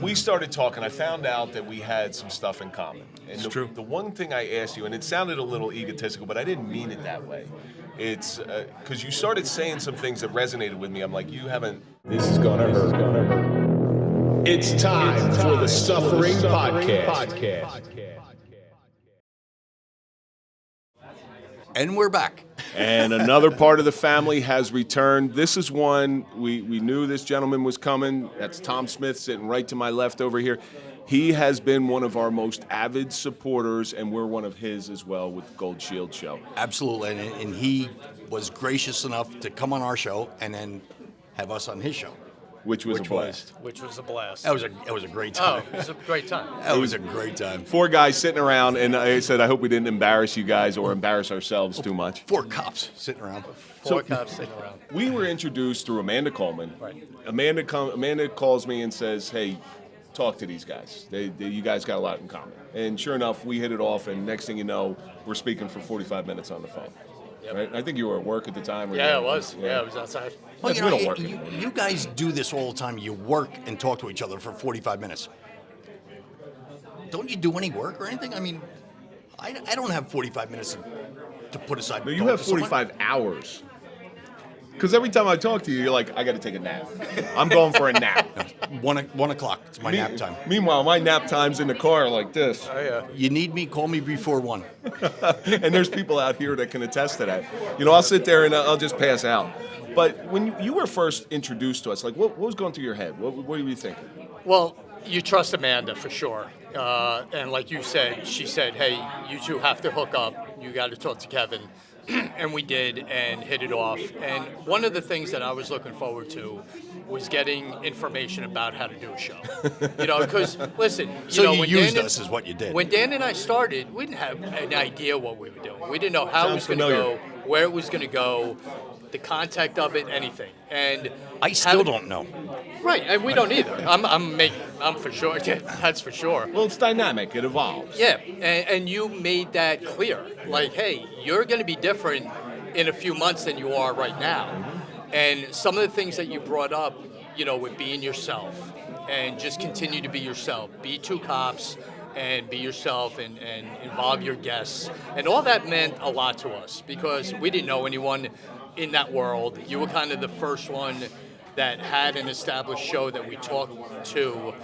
we started talking. I found out that we had some stuff in common. And True. The one thing I asked you, and it sounded a little egotistical, but I didn't mean it that way. It's because you started saying some things that resonated with me. I'm like, you haven't. This is gonna hurt. It's time for the Suffering Podcast. And we're back. And another part of the family has returned. This is one, we knew this gentleman was coming. That's Tom Smith sitting right to my left over here. He has been one of our most avid supporters, and we're one of his as well with the Gold Shield Show. Absolutely. And he was gracious enough to come on our show and then have us on his show. Which was a blast. Which was a blast. That was a great time. Oh, it was a great time. That was a great time. 4 guys sitting around, and I said, I hope we didn't embarrass you guys or embarrass ourselves too much. 4 cops sitting around. Four cops sitting around. We were introduced through Amanda Coleman. Right. Amanda calls me and says, hey, talk to these guys. You guys got a lot in common. And sure enough, we hit it off, and next thing you know, we're speaking for 45 minutes on the phone. Yep. Right? I think you were at work at the time. Yeah, it was. Yeah, it was outside. Well, Yes, we don't work. you guys do this all the time. You work and talk to each other for 45 minutes. Don't you do any work or anything? I mean, I don't have 45 minutes to put aside. No, to you talk have to someone. 45 hours. Because every time I talk to you, you're like, I got to take a nap. I'm going for a nap. 1 o'clock. It's my nap time. Meanwhile, my nap time's in the car like this. Oh, yeah. You need me? Call me before 1. And there's people out here that can attest to that. You know, I'll sit there and I'll just pass out. But when you were first introduced to us, like, what was going through your head? What were you thinking? Well, you trust Amanda for sure. And like you said, she said, hey, you two have to hook up. You got to talk to Kevin. And we did and hit it off. And one of the things that I was looking forward to was getting information about how to do a show. You know, because, listen, So when you used Dan us is what you did. When Dan and I started, we didn't have an idea what we were doing. We didn't know how it was going to familiar. go, where it was going to go, the contact of it, anything. And I still don't know. Right, and we don't either. I'm for sure. Yeah, that's for sure. Well, it's dynamic. It evolves. Yeah, and you made that clear. Like, hey, you're going to be different in a few months than you are right now. And some of the things that you brought up, with being yourself and just continue to be yourself. Be 2 cops and be yourself and involve your guests. And all that meant a lot to us because we didn't know anyone in that world. You were kind of the first one that had an established show that we talked to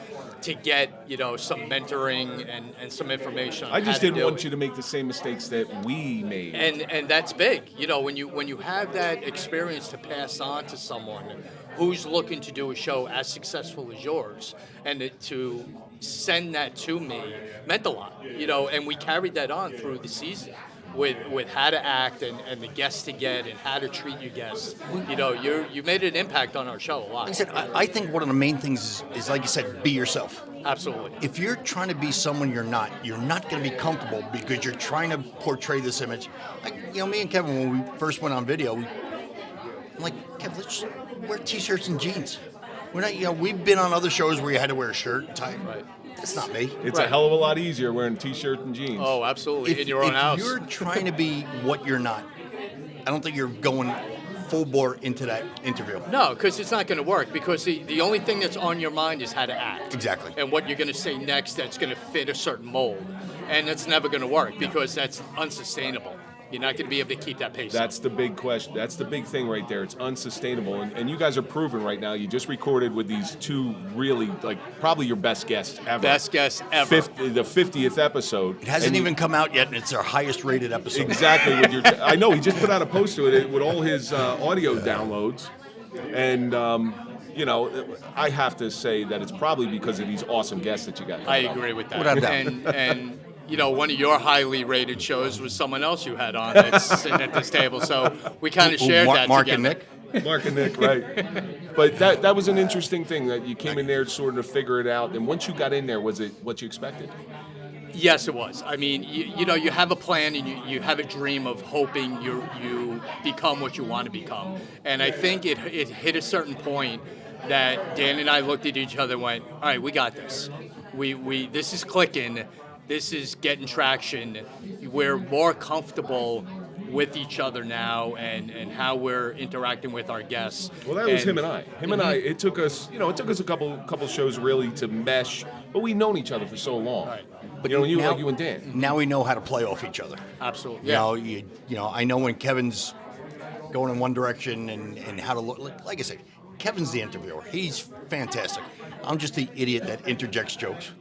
get, some mentoring and some information on I just how to didn't do want it. you to make the same mistakes that we made. And that's big. When you have that experience to pass on to someone who's looking to do a show as successful as yours, and to send that to me meant a lot. And we carried that on through the season. With how to act and the guests to get and how to treat your guests, you made an impact on our show a lot. Like I said, I think one of the main things is like you said, be yourself. Absolutely. If you're trying to be someone you're not going to be comfortable because you're trying to portray this image. Like, me and Kevin, when we first went on video, I'm like, Kev, let's just wear T-shirts and jeans. We're not, we've been on other shows where you had to wear a shirt and tie. Right. That's not me. It's a Right. hell of a lot easier wearing T-shirt and jeans. Oh, absolutely. In your own house. If you're trying to be what you're not, I don't think you're going full bore into that interview. No, because it's not going to work. Because the only thing that's on your mind is how to act. Exactly. And what you're going to say next that's going to fit a certain mold. And that's never going to work because that's unsustainable. You're not going to be able to keep that pace. That's the big question. That's the big thing right there. It's unsustainable. And you guys are proven right now. You just recorded with these 2 really, probably your best guests ever. Best guest ever. The 50th episode. It hasn't even come out yet, and it's our highest rated episode. Exactly. I know, he just put out a post to it with all his audio downloads. And, I have to say that it's probably because of these awesome guests that you got. I agree with that. Without a doubt. And one of your highly rated shows was someone else you had on that's sitting at this table. So we kind of shared that Mark together. and Nick? Mark and Nick, right. But that was an interesting thing that you came in there sort of to figure it out. And once you got in there, was it what you expected? Yes, it was. I mean, you have a plan and you have a dream of hoping you become what you want to become. And I think it hit a certain point that Dan and I looked at each other and went, all right, we got this. This is clicking. This is getting traction. We're more comfortable with each other now and how we're interacting with our guests. Well, that was him and I. Him and I. It took us, a couple shows really to mesh, but we've known each other for so long. Right. But you and Dan. Now we know how to play off each other. Absolutely. You know, I know when Kevin's going in one direction and how to look. Like I said, Kevin's the interviewer. He's fantastic. I'm just the idiot that interjects jokes.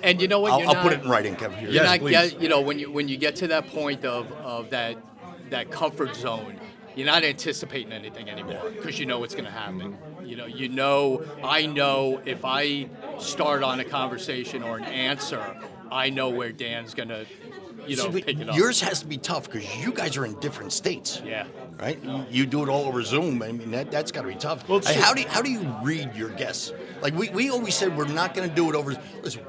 And you know what? I'll put it in writing, Kevin. You're Yes, not please. when you get to that point of that comfort zone, you're not anticipating anything anymore because you know what's going to happen. I know if I start on a conversation or an answer, I know where Dan's going to, See, pick it up. yours has to be tough because you guys are in different states. Yeah. Right? You do it all over Zoom. I mean, that's got to be tough. Well, Hey, how do you read your guests? Like we always said, we're not going to do it over. Listen,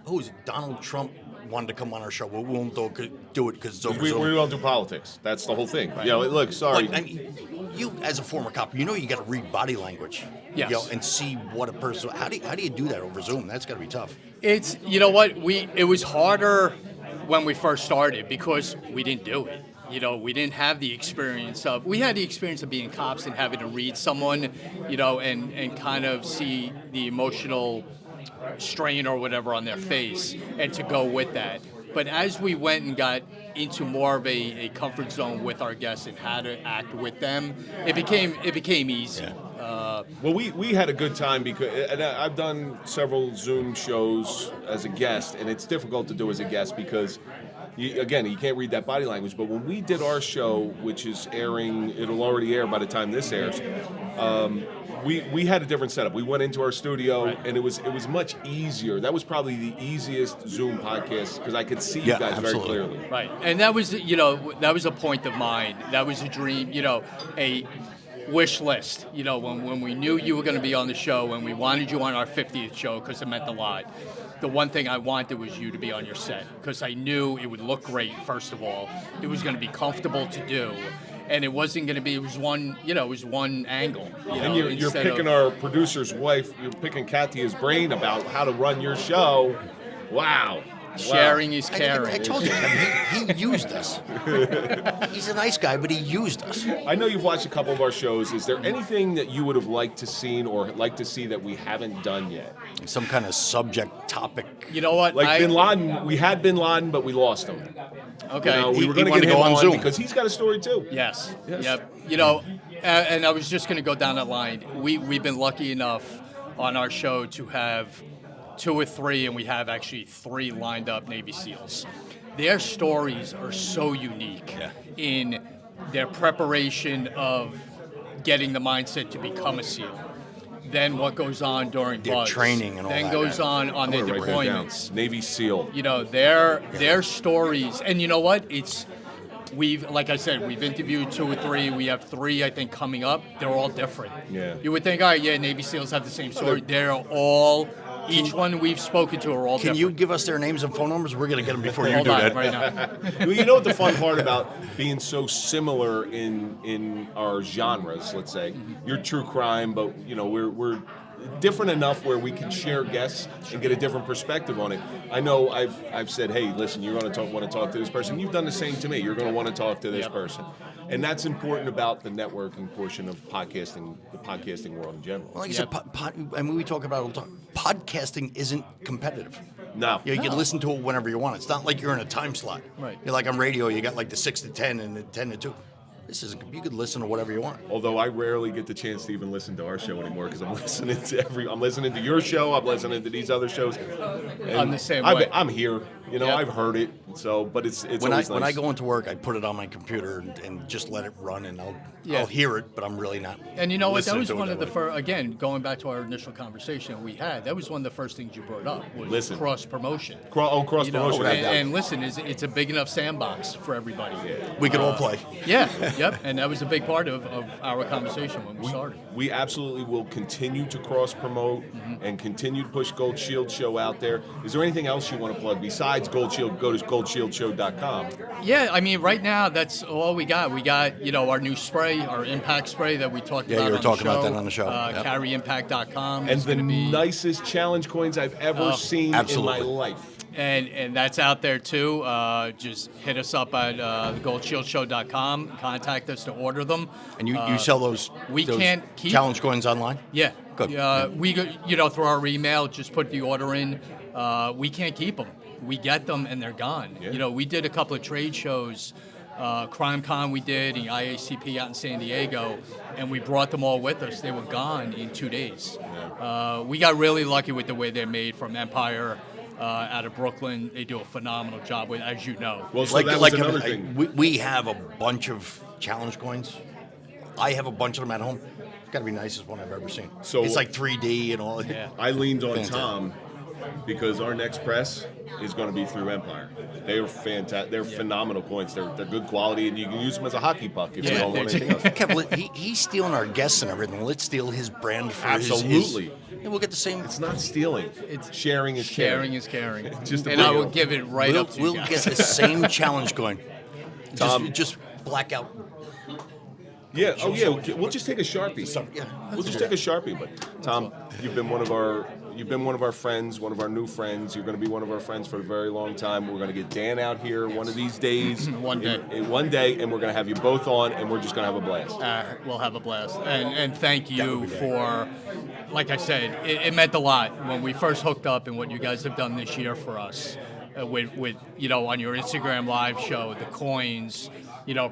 who is it? Donald Trump wanted to come on our show. We won't do it because it's over We Zoom. don't do politics. That's the whole thing. Look, sorry. But, I mean, you as a former cop, you got to read body language. Yes. And see what a person. How do you do that over Zoom? That's got to be tough. It's it was harder when we first started because we didn't do it. We didn't have the experience of. We had the experience of being cops and having to read someone, and kind of see the emotional strain or whatever on their face, and to go with that. But as we went and got into more of a comfort zone with our guests and how to act with them, it became easy. Yeah. Well, we had a good time because and I've done several Zoom shows as a guest, and it's difficult to do as a guest because, you can't read that body language. But when we did our show, which is airing, it'll already air by the time this airs. We had a different setup. We went into our studio, and it was much easier. That was probably the easiest Zoom podcast because I could see you guys absolutely. very clearly. Right, and that was a point of mine. That was a dream. A wish list. When we knew you were going to be on the show, and we wanted you on our 50th show because it meant a lot. The one thing I wanted was you to be on your set because I knew it would look great. First of all, it was going to be comfortable to do, and it wasn't going to be. It was one angle. And you're picking our producer's wife. You're picking Katya's brain about how to run your show. Wow. Sharing is caring. I told you, Kevin, he used us. He's a nice guy, but he used us. I know you've watched a couple of our shows. Is there anything that you would have liked to seen or like to see that we haven't done yet? Some kind of subject topic. You know what? Like Bin Laden, we had Bin Laden, but we lost him. Okay. We were going to wanted get to him go on on Zoom. because he's got a story too. Yes. Yes. Yep. And I was just going to go down that line. We've been lucky enough on our show to have 2 or 3, and we have actually 3 lined up Navy SEALs. Their stories are so unique in their preparation of getting the mindset to become a SEAL. Then what goes on during Their BUDS. training and all then that. goes on I'm their gonna write that down. deployments. Navy SEAL. Their stories, and you know what? Like I said, we've interviewed 2 or 3. We have 3, I think, coming up. They're all different. Yeah. You would think, all right, Navy SEALs have the same story. They're all, each one we've spoken to are all Can different. you give us their names and phone numbers? We're going to get them before you Hold do on, that. right now. Well, you know what the fun part about being so similar in our genres, let's say? You're true crime, but we're different enough where we can share guests and get a different perspective on it. I know I've said, hey, listen, you're going to want to talk to this person. You've done the same to me. You're going to want to talk to this person. And that's important about the networking portion of podcasting, the podcasting world in general. Well, like I said, we talk about it all the time. Podcasting isn't competitive. No. You can listen to it whenever you want. It's not like you're in a time slot. Right. You're like on radio, you got like the 6 to 10 and the 10 to 2. This isn't. You could listen to whatever you want. Although I rarely get the chance to even listen to our show anymore because I'm listening to your show, I'm listening to these other shows. And I'm the same way. I'm here, I've heard it. So, but it's When always I nice. go into work, I put it on my computer and just let it run, and I'll hear it, but I'm really not. And you know what? That listening was to it one of that the way. first. Again, going back to our initial conversation we had, that was one of the first things you brought up was Listen. cross promotion. cross promotion. And listen, it's a big enough sandbox for everybody. We could all play. Yeah, yep. And that was a big part of our conversation when we started. We absolutely will continue to cross promote and continue to push Gold Shield Show out there. Is there anything else you want to plug besides Gold Shield? Go to goldshieldshow.com. Yeah, I mean, right now that's all we got. We got our new spray, our impact spray that we talked about. you were on talking the show. about that on the show. Carryimpact.com. And the nicest challenge coins I've ever seen absolutely. in my life. And that's out there too. Just hit us up at thegoldshieldShow.com. Contact us to order them. And you sell those, we those can't keep challenge coins online? Yeah. Good. We through our email, just put the order in. We can't keep them. We get them and they're gone. Yeah. We did a couple of trade shows. CrimeCon we did, the IACP out in San Diego, and we brought them all with us. They were gone in 2 days. Yeah. We got really lucky with the way they're made from Empire out of Brooklyn. They do a phenomenal job with, as you know. Well, so that was another thing. We have a bunch of challenge coins. I have a bunch of them at home. It's got to be the nicest one I've ever seen. So it's like 3D and all. Yeah. I leaned on Fantastic. Tom because our next press is going to be through Empire. They are fantastic. They're phenomenal coins. They're good quality, and you can use them as a hockey puck if you don't want anything else. Kev, he's stealing our guests and everything. Let's steal his brand for Absolutely. Yeah, we'll get the same. It's not stealing. It's sharing is sharing caring. is caring. Just a and I big will deal. give it right up to you We'll guys. get the same challenge coin. Tom. Just black out. Yeah. Oh, yeah. We'll just take a Sharpie. Yeah, We'll just take a Sharpie. But Tom, you've been one of our friends, one of our new friends. You're going to be one of our friends for a very long time. We're going to get Dan out here one of these days. One day. In one day, and we're going to have you both on, and we're just going to have a blast. We'll have a blast. And thank you for, like I said, it meant a lot when we first hooked up and what you guys have done this year for us with on your Instagram live show, the coins,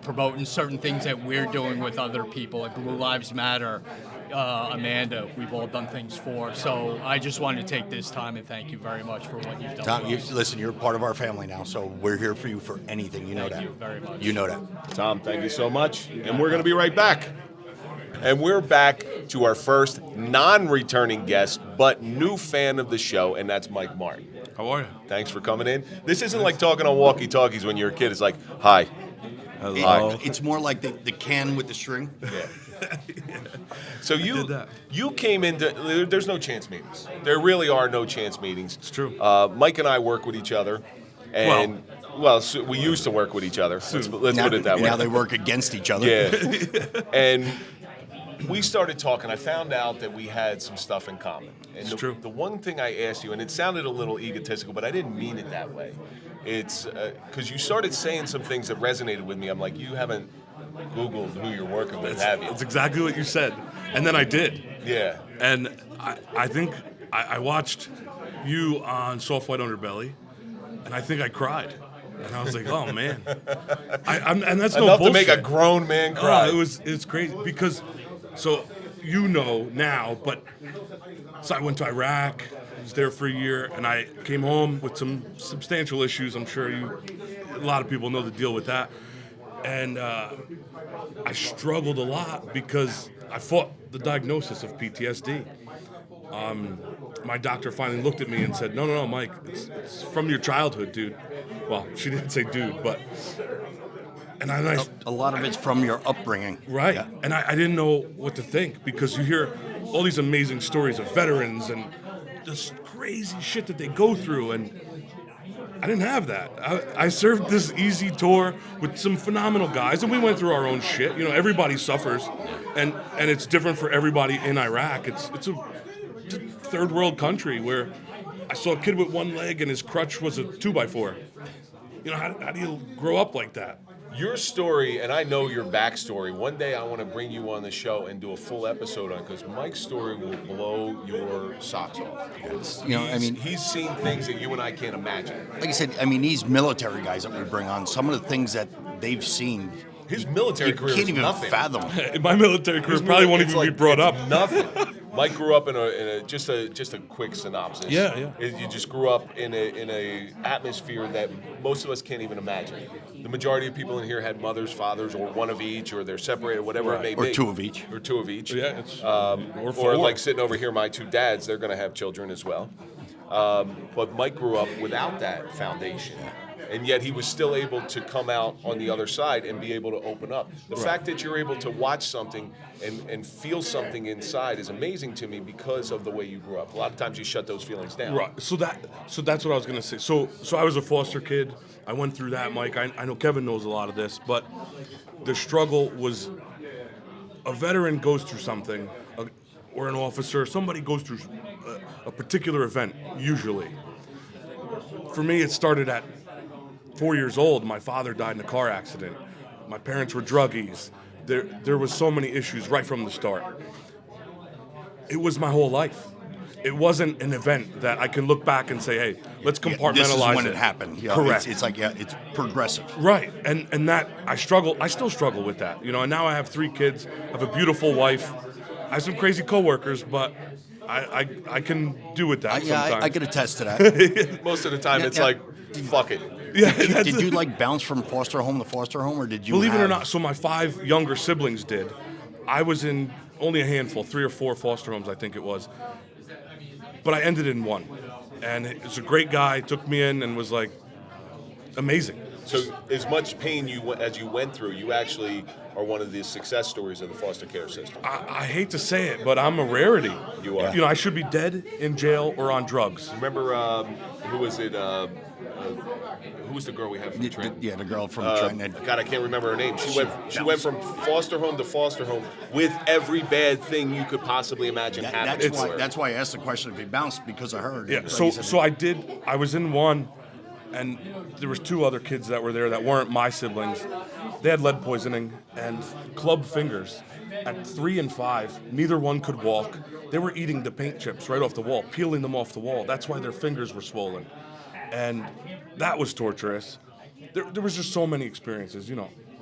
promoting certain things that we're doing with other people, like Blue Lives Matter. Amanda, we've all done things for. So I just wanted to take this time and thank you very much for what you've done. Tom, for us. listen, you're part of our family now, so we're here for you for anything. You know Thank that. you very much. You know that. Tom, thank you so much. And we're going to be right back. And we're back to our first non-returning guest, but new fan of the show, and that's Mike Martin. How are you? Thanks for coming in. This isn't like talking on walkie-talkies when you're a kid. It's like, hi. Hello. It's more like the can with the string. Yeah. So did that. you came into, there's no chance meetings. There really are no chance meetings. It's true. Mike and I work with each other, and so we used to work with each other. Let's put it that way. Now they work against each other. Yeah. And we started talking. I found out that we had some stuff in common. And true. The one thing I asked you, and it sounded a little egotistical, but I didn't mean it that way. It's because you started saying some things that resonated with me. I'm like, you haven't Googled who you're working with, have you? That's exactly what you said. And then I did. Yeah. And I think I watched you on Soft White Underbelly, and I think I cried. And I was like, oh, man. And that's no Enough bullshit. to make a grown man cry. It's crazy because, so you know now, but so I went to Iraq, was there for a year, and I came home with some substantial issues. I'm sure a lot of people know the deal with that. And I struggled a lot because I fought the diagnosis of PTSD. My doctor finally looked at me and said, no, Mike, it's from your childhood, dude. Well, she didn't say dude, but... And A lot of it's from your upbringing. right. Yeah. And I didn't know what to think because you hear all these amazing stories of veterans and this crazy shit that they go through, and I didn't have that. I served this easy tour with some phenomenal guys, and we went through our own shit. Everybody suffers, and it's different for everybody in Iraq. It's a third world country where I saw a kid with one leg and his crutch was a 2x4. How do you grow up like that? Your story, and I know your backstory. One day I want to bring you on the show and do a full episode on it because Mike's story will blow your socks off. He's seen things that you and I can't imagine. Like I said, these military guys that we bring on, some of the things that they've seen, His military you career can't is even nothing. fathom. In my military career probably won't It's even be like- brought it's up. Nothing. Mike grew up in a just a quick synopsis. Yeah. You just grew up in a atmosphere that most of us can't even imagine. The majority of people in here had mothers, fathers, or one of each, or they're separated, whatever it may Or be. two of each. Or two of each. Yeah, it's Or four. like sitting over here, my two dads, they're going to have children as well. But Mike grew up without that foundation. And yet he was still able to come out on the other side and be able to open up. The fact that you're able to watch something and feel something inside is amazing to me because of the way you grew up. A lot of times you shut those feelings down. Right. So that's what I was gonna say. So I was a foster kid. I went through that, Mike. I know Kevin knows a lot of this, but the struggle was a veteran goes through something, or an officer, somebody goes through a particular event, usually. for me, it started at 4 years old. My father died in a car accident. My parents were druggies. There was so many issues right from the start. It was my whole life. It wasn't an event that I can look back and say, hey, let's compartmentalize this is when it. it happened. You know, Correct. It's like, it's progressive. Right, and that I still struggle with that, and now I have 3 kids, I have a beautiful wife, I have some crazy coworkers, but I can do with that sometimes. I can attest to that. Most of the time, it's yeah. like, fuck it. Yeah, Did you like bounce from foster home to foster home, or did you? Believe it or not, so my 5 younger siblings did. I was in only a handful, 3 or 4 foster homes, I think it was. But I ended in one, and it was a great guy. Took me in and was like amazing. So as much pain as you went through, you actually are one of the success stories of the foster care system. I hate to say it, but I'm a rarity. You are. I should be dead, in jail, or on drugs. Remember, who was it? Who was the girl we had from Trent? Yeah, the girl from Trent. God, I can't remember her name. She went from foster home to foster home with every bad thing you could possibly imagine happening to her. That's why I asked the question if he bounced, because of her. Yeah. So I was in one, and there was 2 other kids that were there that weren't my siblings. They had lead poisoning and club fingers. At 3 and 5, neither one could walk. They were eating the paint chips right off the wall, peeling them off the wall. That's why their fingers were swollen. And that was torturous. There was just so many experiences,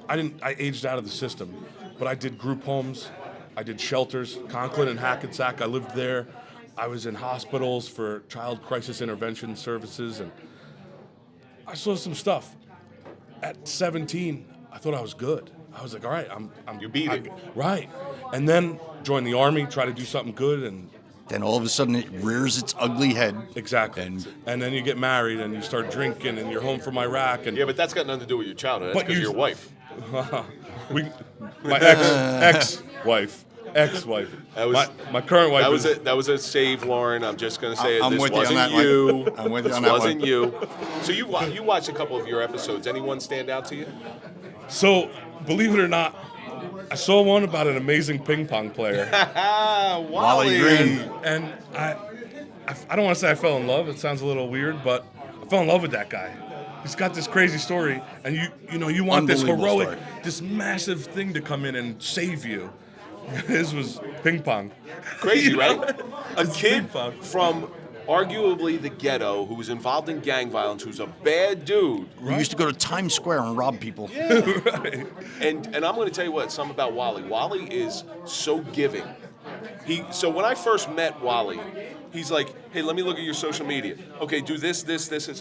I aged out of the system, but I did group homes, I did shelters, Conklin and Hackensack. I lived there. I was in hospitals for child crisis intervention services, and I saw some stuff. At 17, I thought I was good. I was like, all right, You beat it. Right. And then joined the Army, try to do something good, and then all of a sudden it rears its ugly head. exactly. And then you get married and you start drinking and you're home from Iraq. And Yeah, but that's got nothing to do with your childhood. That's But because of you- your wife. My ex-wife. That was- my current wife. That was a save, Lauren. I'm just going to say I'm this with you on wasn't that one. you. I'm with you This on that wasn't one. you. So you watched a couple of your episodes. Anyone stand out to you? So, believe it or not, I saw one about an amazing ping pong player. Wally Green. And I don't want to say I fell in love. It sounds a little weird, but I fell in love with that guy. He's got this crazy story, and you want this Unbelievable heroic, story. this massive thing to come in and save you. His was ping pong. Crazy, right? A It's kid ping pong. from arguably the ghetto who was involved in gang violence, who's a bad dude. We used to go to Times Square and rob people. Right. And I'm going to tell you what, something about Wally. Wally is so giving. So when I first met Wally, he's like, hey, let me look at your social media. Okay, do this.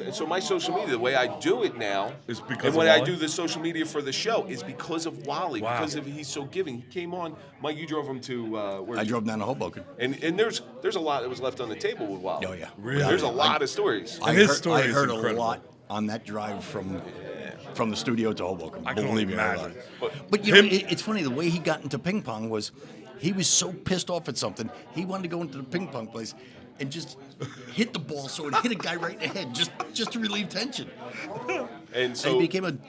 And so my social media, the way I do it now, Is because and of when I Wally? do the social media for the show, is because of Wally. Wow. Because he's so giving. He came on. Mike, you drove him to where? I drove down to Hoboken. And there's a lot that was left on the table with Wally. Oh, yeah. Really? There's a lot of stories. I his heard, story I is heard a incredible. lot on that drive from the studio to Hoboken. I can only Believe me, I heard a lot. imagine. But Him- it's funny, the way he got into ping pong was he was so pissed off at something, he wanted to go into the ping pong place and just hit the ball so it hit a guy right in the head, just to relieve tension. And And so he became an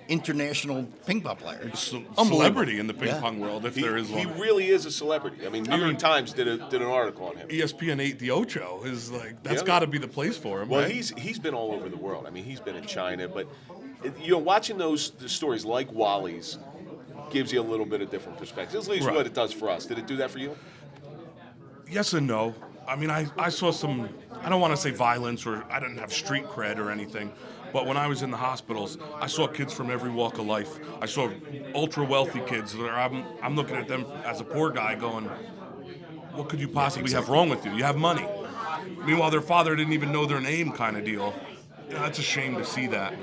international ping pong player. Unbelievable. Celebrity in the ping Yeah. pong world, if he there is he one. really is a celebrity. I mean, New York Times did an article on him. ESPN 8 The Ocho is like, that's Yeah. got to be the place for him, Well, right? he's been all over the world. I mean, he's been in China, but watching the stories like Wally's gives you a little bit of different perspective. At least Right. what it does for us. Did it do that for you? Yes and no. I mean, I saw some, I don't want to say violence, or I didn't have street cred or anything, but when I was in the hospitals, I saw kids from every walk of life. I saw ultra wealthy kids that I'm looking at them as a poor guy going, what could you possibly have wrong with you? You have money. Meanwhile, their father didn't even know their name, kind of deal. That's a shame to see that.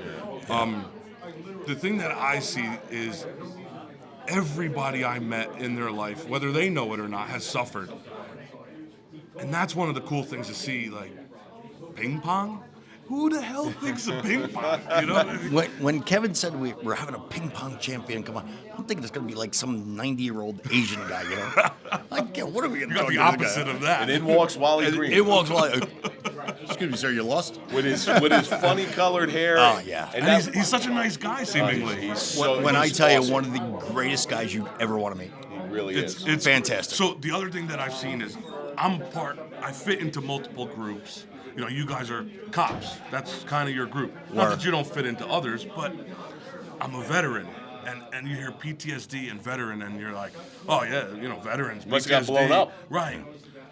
The thing that I see is everybody I met in their life, whether they know it or not, has suffered. And that's one of the cool things to see, like, ping pong? Who the hell thinks of ping pong? You know? When Kevin said we're having a ping pong champion, come on, I'm thinking it's going to be like some 90-year-old Asian guy, you know? Like, yeah, what are we going You to got do? the opposite of that. And in walks Wally Green. It walks like, excuse me, sir, you lost? with his funny colored hair. Oh, yeah. And And that, he's such a nice guy, seemingly. he's so, When I he's tell awesome. you, one of the greatest guys you ever want to meet. He really is. It's Fantastic. So the other thing that I've seen is I fit into multiple groups. you guys are cops. That's kind of your group. Not that you don't fit into others, but I'm a veteran. And you hear PTSD and veteran, and you're like, oh yeah, veterans. Must have got blown up. Right.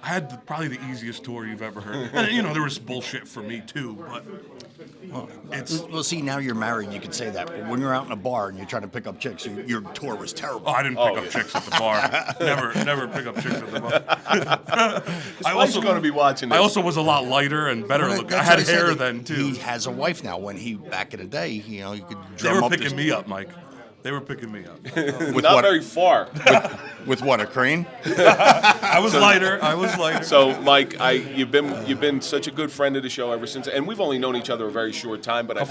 I had probably the easiest tour you've ever heard. And there was bullshit for me too, but Well, see, now you're married, you could say that. But when you're out in a bar and you're trying to pick up chicks, your tour was terrible. I didn't pick up chicks at the bar. Never pick up chicks at the bar. I also going to be watching this. I also was a lot lighter and better looking. I had hair then too. He has a wife now. When back in the day, you could They drum were up picking me up, Mike. They were picking me up. with Not what? very far. With what, a crane? I was lighter. So, Mike, you've been such a good friend of the show ever since, and we've only known each other a very short time. But I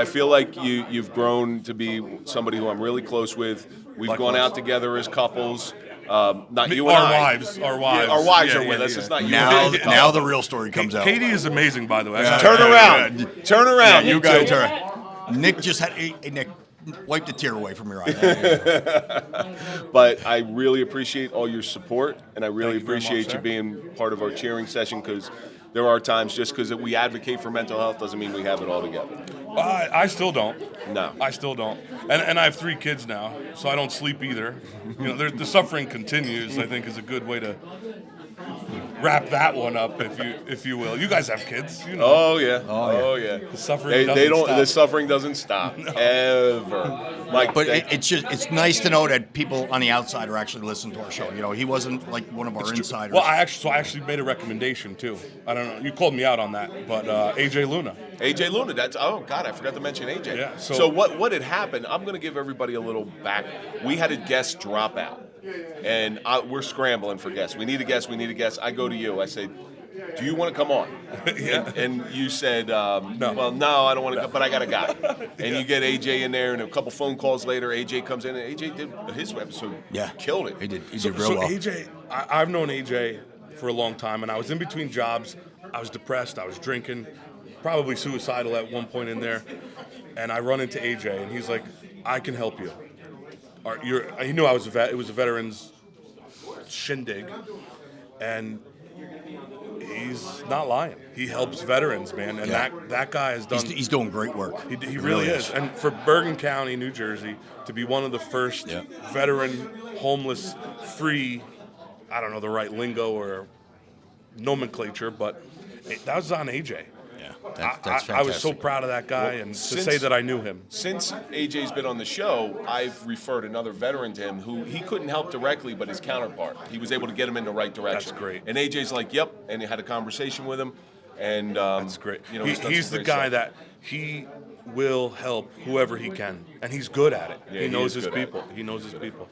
feel like you've grown to be somebody who I'm really close with. We've gone out together as couples. Not you and I. Our wives. Yeah, our wives are with us. It's not you. Now the real story comes out. Katie is amazing, by the way. Turn around. Turn around. You guys are. Nick just had. Hey, Nick, wipe the tear away from your eye. But I really appreciate all your support, and I really Thank you very appreciate much, you sir. being part of our cheering session, because there are times just because we advocate for mental health doesn't mean we have it all together. I still don't. No. I still don't. And I have 3 kids now, so I don't sleep either. The suffering continues, I think, is a good way to wrap that one up, if you will. You guys have kids, Oh yeah. The suffering They doesn't don't. stop. The suffering doesn't stop ever. Like, But it's nice to know that people on the outside are actually listening to our show. He wasn't like one of our insiders. Well, I actually made a recommendation too. I don't know. You called me out on that, but AJ Luna. AJ Luna. I forgot to mention AJ. Yeah, So what had happened? I'm going to give everybody a little back. We had a guest drop out, and we're scrambling for guests. We need a guest. I go to you. I say, do you want to come on? Yeah. And you said, no. Well, no, I don't want to come, but I got a guy. And you get AJ in there, and a couple phone calls later, AJ comes in, and AJ did his episode. Yeah. Killed it. He did real So well. AJ, I've known AJ for a long time, and I was in between jobs. I was depressed. I was drinking, probably suicidal at one point in there. And I run into AJ, and he's like, I can help you. He knew I was a vet. It was a veterans shindig. And he's not lying. He helps veterans, man. And that guy has done... He's doing great work. He really is. And for Bergen County, New Jersey, to be one of the first veteran, homeless, free, I don't know the right lingo or nomenclature, but that was on AJ. Yeah, that's fantastic. I was so proud of that guy, and to say that I knew him. Since AJ's been on the show, I've referred another veteran to him who he couldn't help directly, but his counterpart. He was able to get him in the right direction. That's great. And AJ's like, yep, and he had a conversation with him. And That's great. He's the guy that he will help whoever he can, and he's good at it. Yeah, he knows his good at it. people. He knows his people.